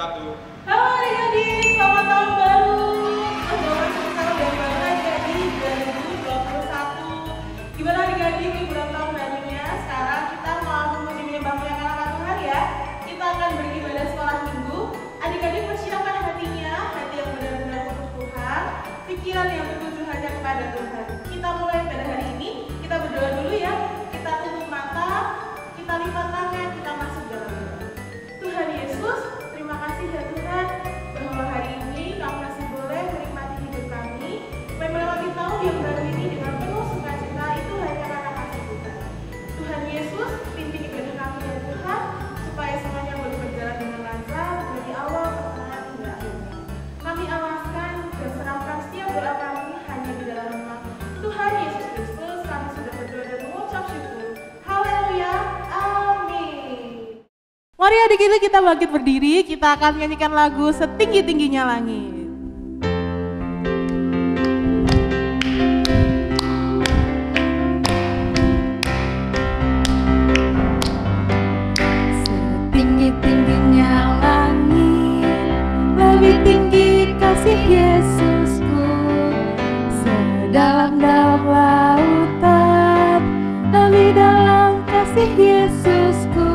Satu. Halo adik-adik, selamat tahun baru. Selamat tahun yang baru adik-adik 2021. Gimana adik-adik liburan tahun barunya? Sekarang kita mau mengunjungi bangku anak Tuhan ya. Kita akan beribadah sekolah minggu. Adik-adik persiapkan hatinya, hati yang benar-benar untuk Tuhan, pikiran yang tertuju hanya kepada Tuhan. Kita mulai pada hari ini, kita berdoa dulu ya. Kita tutup mata, kita lipat tangan, kita masuk dalam doa. Tuhan Yesus, terima kasih ya Tuhan bahwa hari ini kami masih boleh menikmati hidup kami, melewati tahun yang baru ini dengan penuh sukacita. Itu hanya karena kasih Tuhan. Tuhan Yesus, pimpin ibadah kami ya Tuhan, supaya semuanya boleh berjalan dengan lancar dari awal pertengahan hingga akhirnya. Kami awaskan dan serahkan setiap doa kami hanya di dalam nama Tuhan Yesus Kristus. Kami sudah berdoa dan mengucap syukur. Haleluya, amin. Mari adik-adik kita bangkit berdiri, kita akan nyanyikan lagu Setinggi-tingginya Langit. Setinggi-tingginya langit, lebih tinggi kasih Yesusku. Sedalam-dalam lautan, lebih dalam kasih Yesusku.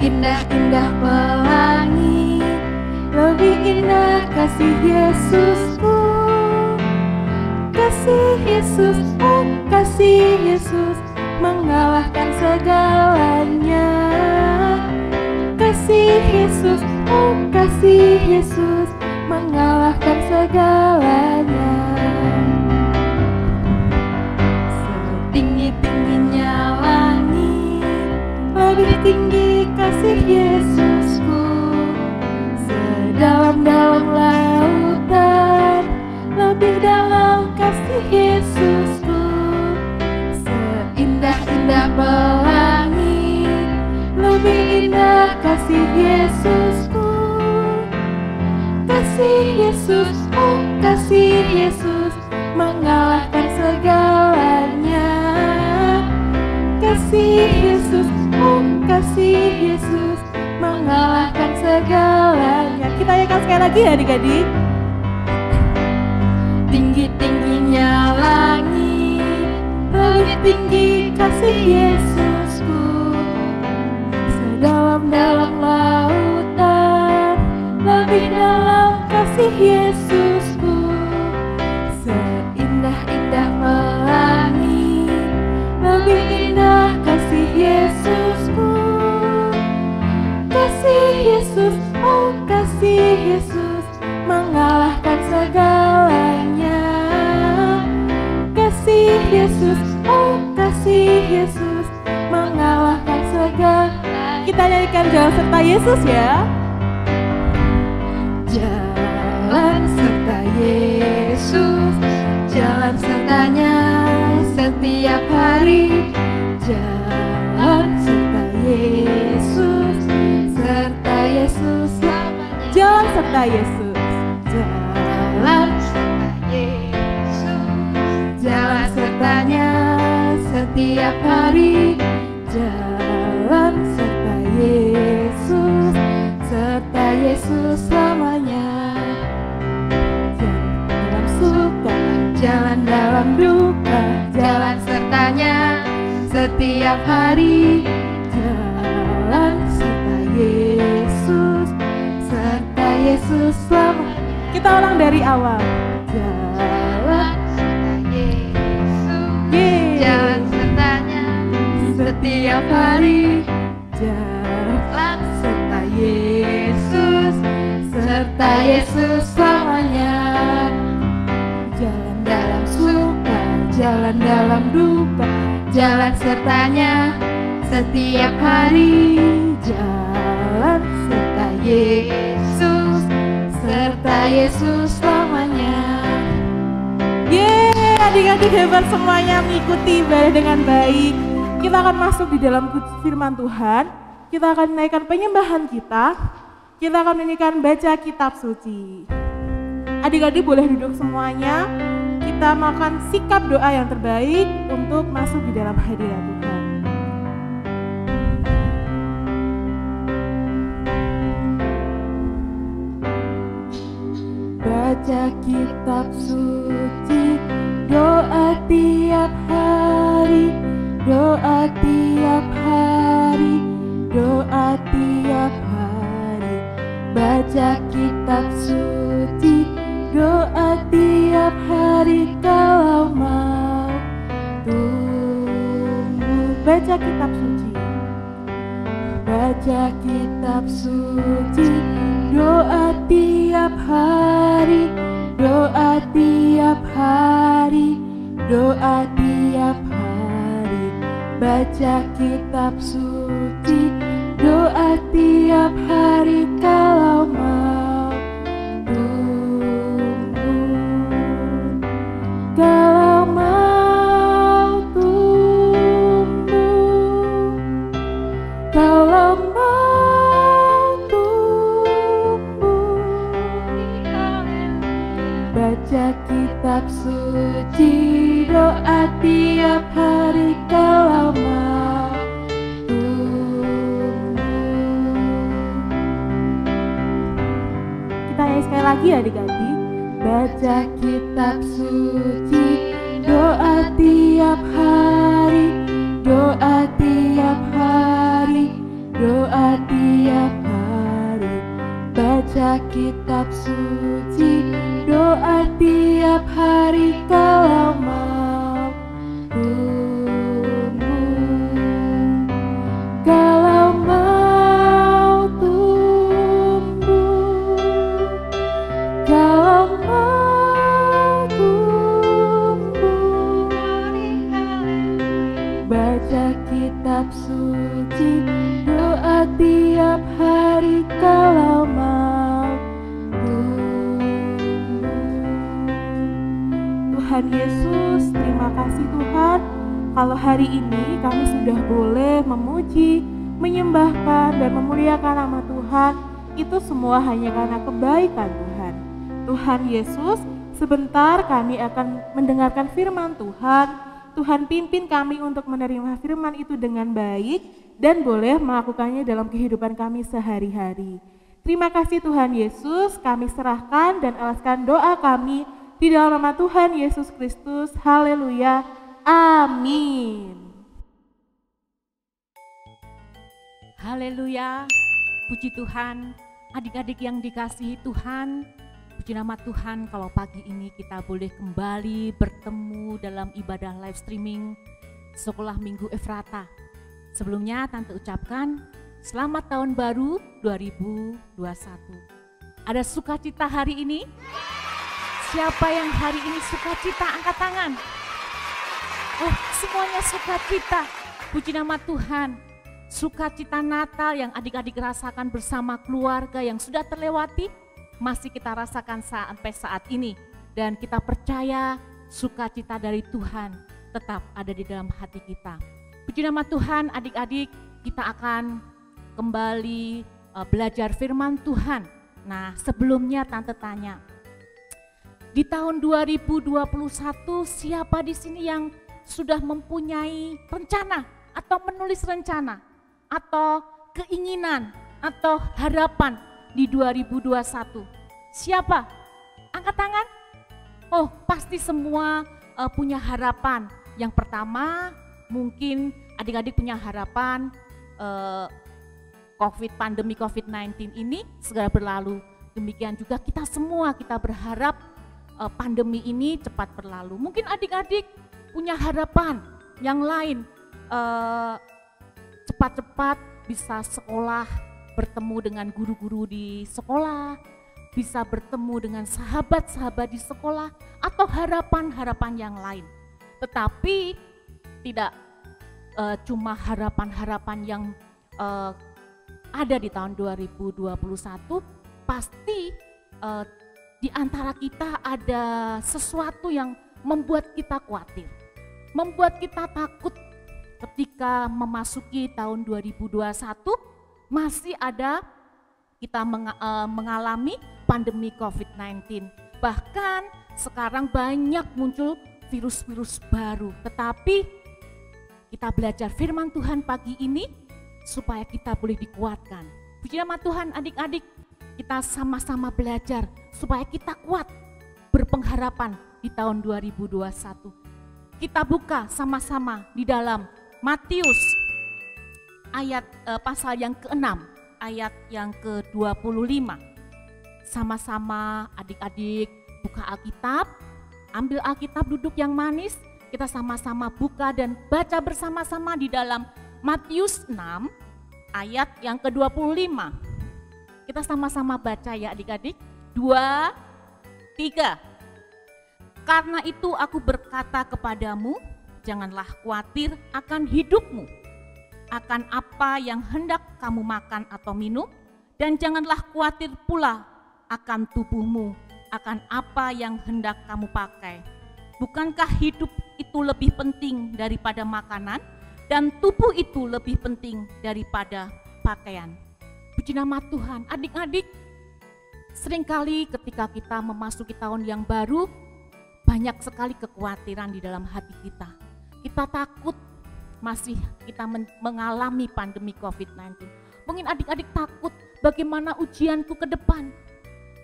Indah-indah pelangi, lebih indah kasih Yesusku. Kasih Yesus, oh kasih Yesus, mengalahkan segalanya. Kasih Yesus, oh kasih Yesus, mengalahkan segalanya. Setinggi-tingginya langit, lebih tinggi kasih Yesusku. Sedalam-dalam lautan, lebih dalam kasih Yesusku. Seindah-indah pelangi, lebih indah kasih Yesusku. Kasih Yesus, oh kasih Yesus, mengalahkan segalanya. Kasih Yesus, oh kasih Yesus, mengalahkan segalanya. Kita nyanyikan sekali lagi ya adik-adik. Tinggi-tingginya langit, lebih tinggi kasih Yesusku. Sedalam-dalam lautan, lebih dalam kasih Yesusku. Seindah-indah pelangi, lebih indah kasih Yesusku. Kasih Yesus, oh kasih Yesus, mengalahkan segalanya. Kasih Yesus, oh kasih Yesus, mengalahkan segalanya. Kita nyanyikan jalan serta Yesus ya. Jalan serta Yesus, jalan sertanya setiap hari. Jalan serta Yesus, serta Yesus selamanya. Jalan serta Yesus. Jalan serta Yesus, jalan sertanya setiap hari. Jalan serta Yesus, serta Yesus selamanya. Jalan dalam suka, jalan dalam duka, jalan sertanya setiap hari. Jalan serta Yesus, serta Yesus selamanya. Kita ulang dari awal. Jalan serta Yesus, Yeay. jalan sertanya setiap hari. Jalan serta Yesus, serta Yesus selamanya. Jalan dalam suka, jalan dalam duka, jalan sertanya setiap hari. Jalan serta Yesus, serta Yesus selamanya. Yeay, adik-adik hebat semuanya mengikuti ibadah dengan baik. Kita akan masuk di dalam firman Tuhan. Kita akan menaikkan penyembahan kita. Kita akan menyanyikan baca kitab suci. Adik-adik boleh duduk semuanya. Kita melakukan sikap doa yang terbaik untuk masuk di dalam hadirat Tuhan. baca kitab suci, doa tiap hari, doa tiap hari, doa tiap hari. Baca kitab suci, doa tiap hari kalau mau tumbuh. Baca kitab suci, baca kitab suci, doa tiap hari, doa tiap hari, doa tiap hari. Baca kitab suci, doa tiap hari kalau mau tumbuh, kalau mau tumbuh, kalau mau tumbuh. Baca kitab suci, doa tiap hari kalau mau tumbuh. Kita nyanyi sekali lagi ya adik-adik. Baca kitab suci, doa tiap hari, doa tiap hari, doa tiap hari. Baca kitab suci, doa tiap hari kalau mau tumbuh, kalau mau tumbuh, kalau mau tumbuh. Baca kitab suci, doa tiap hari kalau mau tumbuh. Tuhan Yesus, terima kasih Tuhan, kalau hari ini kami sudah boleh memuji, menyembahkan dan memuliakan nama Tuhan. Itu semua hanya karena kebaikan Tuhan. Tuhan Yesus, sebentar kami akan mendengarkan firman Tuhan. Tuhan pimpin kami untuk menerima firman itu dengan baik dan boleh melakukannya dalam kehidupan kami sehari-hari. Terima kasih Tuhan Yesus, kami serahkan dan alaskan doa kami di dalam nama Tuhan Yesus Kristus. Haleluya. Amin. Haleluya, puji Tuhan, adik-adik yang dikasihi Tuhan, puji nama Tuhan kalau pagi ini kita boleh kembali bertemu dalam ibadah live streaming Sekolah Minggu Efrata. Sebelumnya Tante ucapkan selamat tahun baru 2021. Ada sukacita hari ini? Siapa yang hari ini sukacita angkat tangan? Oh, semuanya sukacita, puji nama Tuhan. Sukacita Natal yang adik-adik rasakan bersama keluarga yang sudah terlewati, masih kita rasakan sampai saat ini. Dan kita percaya sukacita dari Tuhan tetap ada di dalam hati kita. Puji nama Tuhan, adik-adik, kita akan kembali belajar firman Tuhan. Nah, sebelumnya Tante tanya, di tahun 2021 siapa di sini yang sudah mempunyai rencana atau menulis rencana atau keinginan atau harapan di 2021? Siapa? Angkat tangan. Oh, pasti semua punya harapan. Yang pertama, mungkin adik-adik punya harapan pandemi COVID-19 ini segera berlalu. Demikian juga kita semua, kita berharap pandemi ini cepat berlalu. Mungkin adik-adik punya harapan yang lain, cepat-cepat bisa sekolah, bertemu dengan guru-guru di sekolah, bisa bertemu dengan sahabat-sahabat di sekolah, atau harapan-harapan yang lain. Tetapi tidak cuma harapan-harapan yang ada di tahun 2021, pasti di antara kita ada sesuatu yang membuat kita khawatir, membuat kita takut ketika memasuki tahun 2021 masih ada kita mengalami pandemi COVID-19. Bahkan sekarang banyak muncul virus-virus baru, tetapi kita belajar firman Tuhan pagi ini supaya kita boleh dikuatkan. Puji nama Tuhan adik-adik, kita sama-sama belajar supaya kita kuat berpengharapan di tahun 2021. Kita buka sama-sama di dalam Matius pasal yang ke-6, ayat yang ke-25. Sama-sama adik-adik buka Alkitab, ambil Alkitab, duduk yang manis, kita sama-sama buka dan baca bersama-sama di dalam Matius 6 ayat yang ke-25. Kita sama-sama baca ya adik-adik. 2, 3. Karena itu aku berkata kepadamu, janganlah khawatir akan hidupmu, akan apa yang hendak kamu makan atau minum, dan janganlah khawatir pula akan tubuhmu, akan apa yang hendak kamu pakai. Bukankah hidup itu lebih penting daripada makanan, dan tubuh itu lebih penting daripada pakaian? Puji nama Tuhan. Adik-adik, seringkali ketika kita memasuki tahun yang baru, banyak sekali kekhawatiran di dalam hati kita. Kita takut masih kita mengalami pandemi COVID-19. Mungkin adik-adik takut bagaimana ujianku ke depan.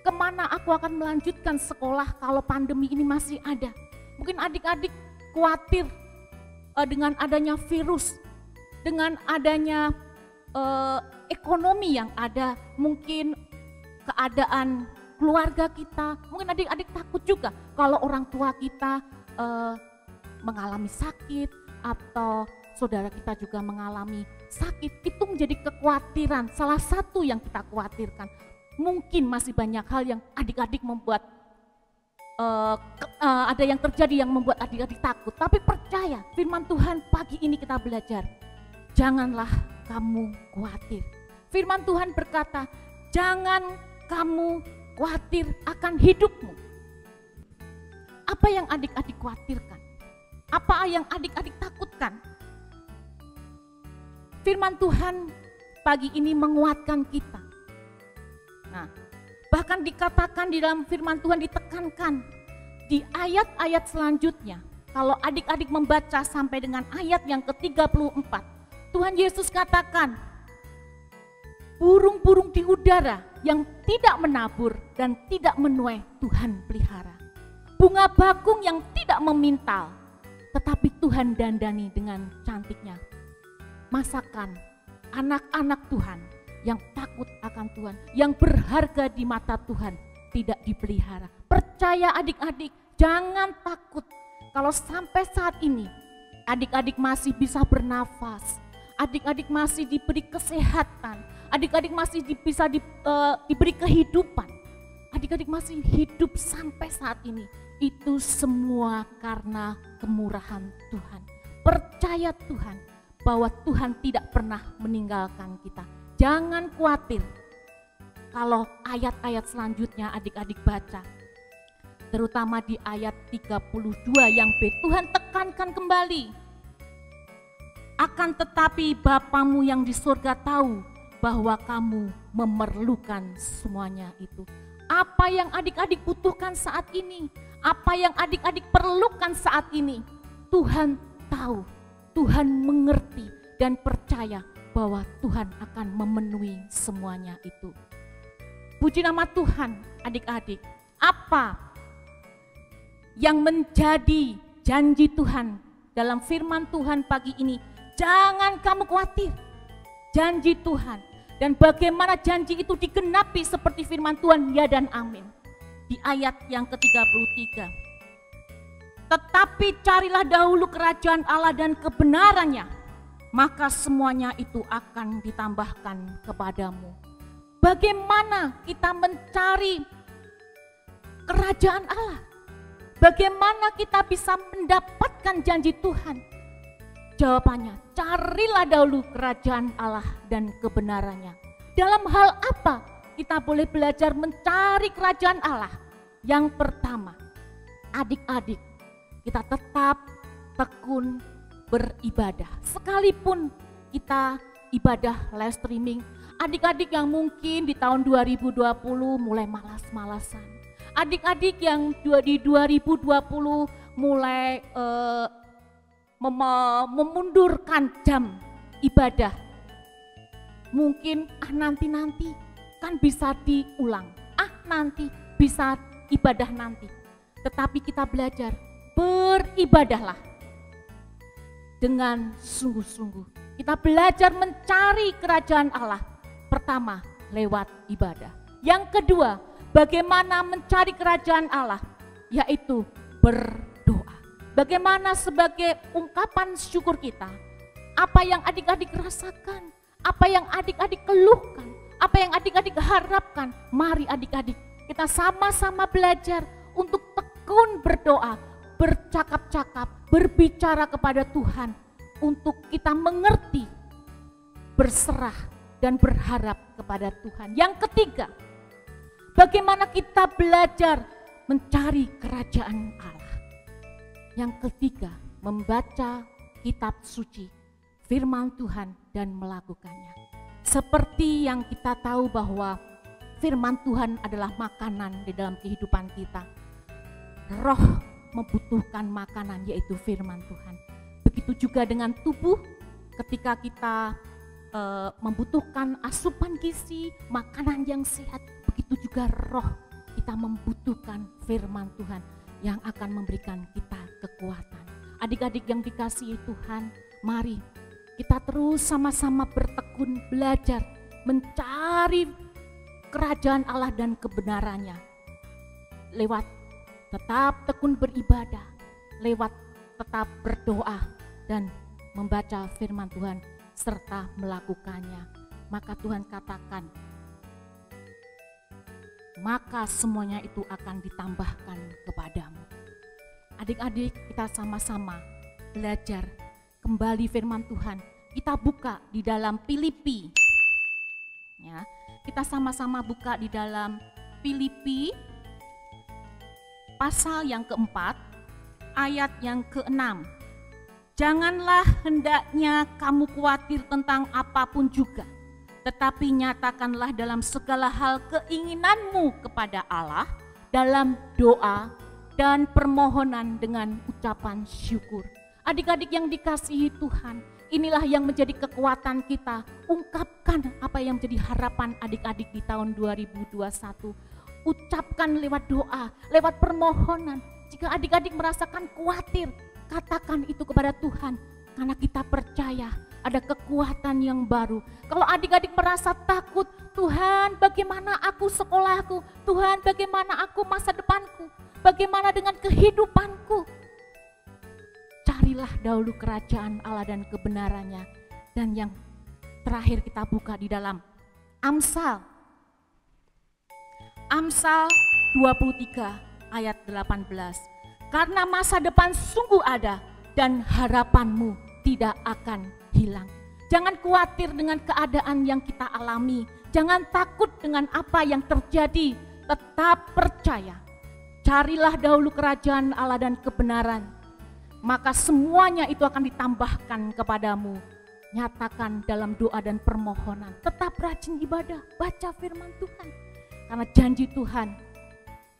Kemana aku akan melanjutkan sekolah kalau pandemi ini masih ada. Mungkin adik-adik khawatir dengan adanya virus, dengan adanya ekonomi yang ada, mungkin keadaan keluarga kita. Mungkin adik-adik takut juga kalau orang tua kita mengalami sakit atau saudara kita juga mengalami sakit. Itu menjadi kekhawatiran, salah satu yang kita khawatirkan. Mungkin masih banyak hal yang adik-adik membuat ada yang terjadi yang membuat adik-adik takut. Tapi percaya firman Tuhan pagi ini kita belajar, janganlah kamu khawatir. Firman Tuhan berkata, jangan kamu khawatir akan hidupmu. Apa yang adik-adik khawatirkan? Apa yang adik-adik takutkan? Firman Tuhan pagi ini menguatkan kita. Nah, bahkan dikatakan di dalam firman Tuhan, ditekankan di ayat-ayat selanjutnya. Kalau adik-adik membaca sampai dengan ayat yang ke-34, Tuhan Yesus katakan, burung-burung di udara yang tidak menabur dan tidak menuai Tuhan pelihara. Bunga bakung yang tidak memintal, tetapi Tuhan dandani dengan cantiknya. Masakan anak-anak Tuhan yang takut akan Tuhan, yang berharga di mata Tuhan, tidak dipelihara. Percaya adik-adik, jangan takut. Kalau sampai saat ini adik-adik masih bisa bernafas, adik-adik masih diberi kesehatan, adik-adik masih bisa diberi kehidupan, adik-adik masih hidup sampai saat ini, itu semua karena kemurahan Tuhan. Percaya Tuhan bahwa Tuhan tidak pernah meninggalkan kita. Jangan khawatir. Kalau ayat-ayat selanjutnya adik-adik baca, terutama di ayat 32 yang B, Tuhan tekankan kembali. Akan tetapi Bapamu yang di surga tahu bahwa kamu memerlukan semuanya itu. Apa yang adik-adik butuhkan saat ini, apa yang adik-adik perlukan saat ini, Tuhan tahu, Tuhan mengerti dan percaya bahwa Tuhan akan memenuhi semuanya itu. Puji nama Tuhan adik-adik. Apa yang menjadi janji Tuhan dalam firman Tuhan pagi ini? Jangan kamu khawatir. Janji Tuhan. Dan bagaimana janji itu digenapi seperti firman Tuhan, ya dan amin. Di ayat yang ke-33. Tetapi carilah dahulu kerajaan Allah dan kebenarannya, maka semuanya itu akan ditambahkan kepadamu. Bagaimana kita mencari kerajaan Allah? Bagaimana kita bisa mendapatkan janji Tuhan? Jawabannya, carilah dahulu kerajaan Allah dan kebenarannya. Dalam hal apa kita boleh belajar mencari kerajaan Allah? Yang pertama, adik-adik, kita tetap tekun beribadah. Sekalipun kita ibadah live streaming, adik-adik yang mungkin di tahun 2020 mulai malas-malasan, adik-adik yang di 2020 mulai memundurkan jam ibadah, mungkin nanti kan bisa diulang, nanti bisa ibadah nanti. tetapi kita belajar beribadahlah dengan sungguh-sungguh. Kita belajar mencari kerajaan Allah. Pertama, lewat ibadah. Yang kedua, bagaimana mencari kerajaan Allah, yaitu berdoa. Bagaimana sebagai ungkapan syukur kita, apa yang adik-adik rasakan, apa yang adik-adik keluhkan, apa yang adik-adik harapkan, mari adik-adik kita sama-sama belajar untuk tekun berdoa, bercakap-cakap, berbicara kepada Tuhan untuk kita mengerti, berserah dan berharap kepada Tuhan. Yang ketiga, bagaimana kita belajar mencari kerajaan Allah. Yang ketiga, membaca kitab suci, firman Tuhan dan melakukannya. Seperti yang kita tahu bahwa firman Tuhan adalah makanan di dalam kehidupan kita. Roh membutuhkan makanan, yaitu firman Tuhan. Begitu juga dengan tubuh, ketika kita membutuhkan asupan gizi, makanan yang sehat, begitu juga roh kita membutuhkan firman Tuhan yang akan memberikan kita kekuatan. Adik-adik yang dikasihi Tuhan, mari kita terus sama-sama bertekun belajar mencari kerajaan Allah dan kebenarannya lewat tetap tekun beribadah, lewat tetap berdoa dan membaca firman Tuhan serta melakukannya. Maka Tuhan katakan, maka semuanya itu akan ditambahkan kepadamu. Adik-adik, kita sama-sama belajar kembali firman Tuhan. Kita buka di dalam Filipi. Ya, kita sama-sama buka di dalam Filipi pasal yang keempat, ayat yang keenam. Janganlah hendaknya kamu khawatir tentang apapun juga, tetapi nyatakanlah dalam segala hal keinginanmu kepada Allah dalam doa dan permohonan dengan ucapan syukur. Adik-adik yang dikasihi Tuhan, inilah yang menjadi kekuatan kita. Ungkapkan apa yang menjadi harapan adik-adik di tahun 2021. Ucapkan lewat doa, lewat permohonan. Jika adik-adik merasakan khawatir, katakan itu kepada Tuhan, karena kita percaya ada kekuatan yang baru. Kalau adik-adik merasa takut, Tuhan bagaimana aku sekolahku, Tuhan bagaimana aku masa depanku, bagaimana dengan kehidupanku, carilah dahulu kerajaan Allah dan kebenarannya. Dan yang terakhir kita buka di dalam Amsal 23 ayat 18. Karena masa depan sungguh ada dan harapanmu tidak akan hilang. Jangan khawatir dengan keadaan yang kita alami. Jangan takut dengan apa yang terjadi. Tetap percaya. Carilah dahulu kerajaan Allah dan kebenaran. Maka semuanya itu akan ditambahkan kepadamu. Nyatakan dalam doa dan permohonan. Tetap rajin ibadah. Baca firman Tuhan. Karena janji Tuhan,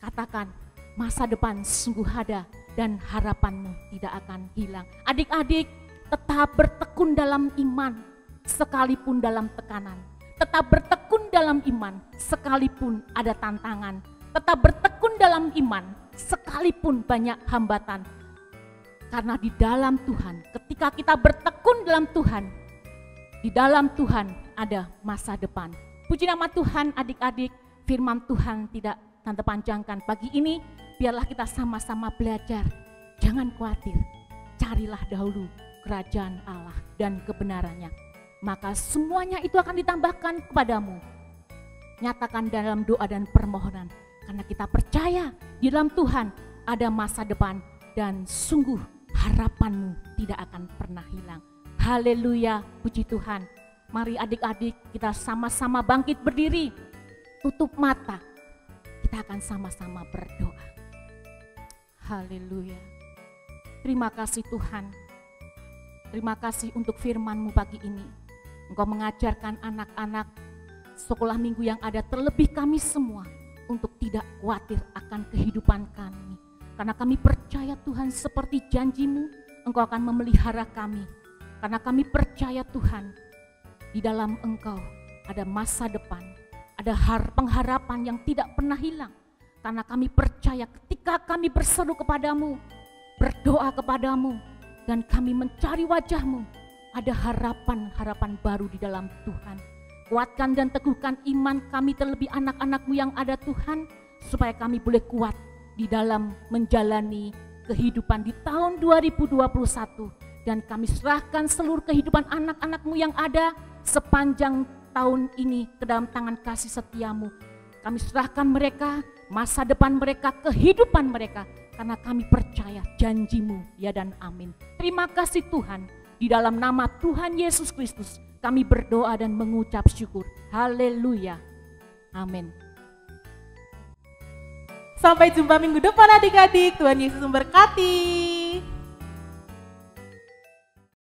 katakan, masa depan sungguh ada dan harapanmu tidak akan hilang. Adik-adik, tetap bertekun dalam iman sekalipun dalam tekanan. Tetap bertekun dalam iman sekalipun ada tantangan. Tetap bertekun dalam iman sekalipun banyak hambatan. Karena di dalam Tuhan, ketika kita bertekun dalam Tuhan, di dalam Tuhan ada masa depan. Puji nama Tuhan adik-adik, firman Tuhan tidak Tante panjangkan pagi ini, biarlah kita sama-sama belajar. Jangan khawatir, carilah dahulu kerajaan Allah dan kebenarannya. Maka semuanya itu akan ditambahkan kepadamu. Nyatakan dalam doa dan permohonan. Karena kita percaya di dalam Tuhan ada masa depan dan sungguh harapanmu tidak akan pernah hilang. Haleluya, puji Tuhan. Mari adik-adik kita sama-sama bangkit berdiri. Tutup mata. Kita akan sama-sama berdoa. Haleluya. Terima kasih Tuhan. Terima kasih untuk firman-Mu pagi ini. Engkau mengajarkan anak-anak sekolah minggu yang ada, terlebih kami semua, untuk tidak khawatir akan kehidupan kami. Karena kami percaya Tuhan, seperti janji-Mu, Engkau akan memelihara kami. Karena kami percaya Tuhan, di dalam Engkau ada masa depan. Ada pengharapan yang tidak pernah hilang. karena kami percaya ketika kami berseru kepadamu, berdoa kepadamu, dan kami mencari wajah-Mu, ada harapan-harapan baru di dalam Tuhan. Kuatkan dan teguhkan iman kami terlebih anak-anak-Mu yang ada Tuhan, supaya kami boleh kuat di dalam menjalani kehidupan di tahun 2021. Dan kami serahkan seluruh kehidupan anak-anak-Mu yang ada sepanjang tahun ini ke dalam tangan kasih setia-Mu. Kami serahkan mereka, masa depan mereka, kehidupan mereka, karena kami percaya janji-Mu, ya dan amin. Terima kasih Tuhan, di dalam nama Tuhan Yesus Kristus kami berdoa dan mengucap syukur. Haleluya. Amin. Sampai jumpa minggu depan adik-adik. Tuhan Yesus memberkati.